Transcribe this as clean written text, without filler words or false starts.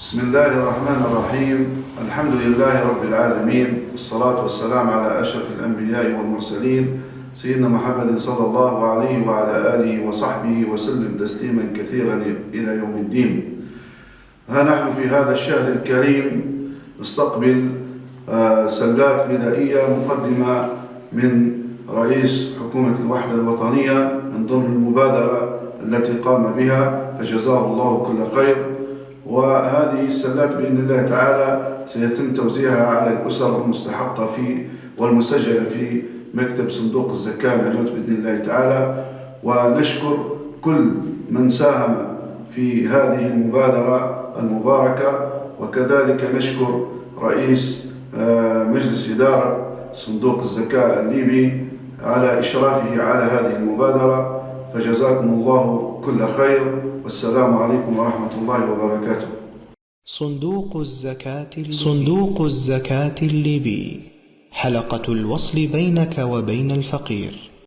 بسم الله الرحمن الرحيم. الحمد لله رب العالمين، والصلاة والسلام على أشرف الأنبياء والمرسلين سيدنا محمد صلى الله عليه وعلى آله وصحبه وسلم تسليما كثيرا إلى يوم الدين. ها نحن في هذا الشهر الكريم نستقبل سلات غذائية مقدمة من رئيس حكومة الوحدة الوطنية من ضمن المبادرة التي قام بها، فجزاه الله كل خير. وهذه السلات بإذن الله تعالى سيتم توزيعها على الأسر المستحقة والمسجلة في مكتب صندوق الزكاة العلوت بإذن الله تعالى. ونشكر كل من ساهم في هذه المبادرة المباركة، وكذلك نشكر رئيس مجلس إدارة صندوق الزكاة الليبي على إشرافه على هذه المبادرة، فجزاكم الله كل خير، والسلام عليكم ورحمة الله وبركاته. صندوق الزكاة الليبي، حلقة الوصل بينك وبين الفقير.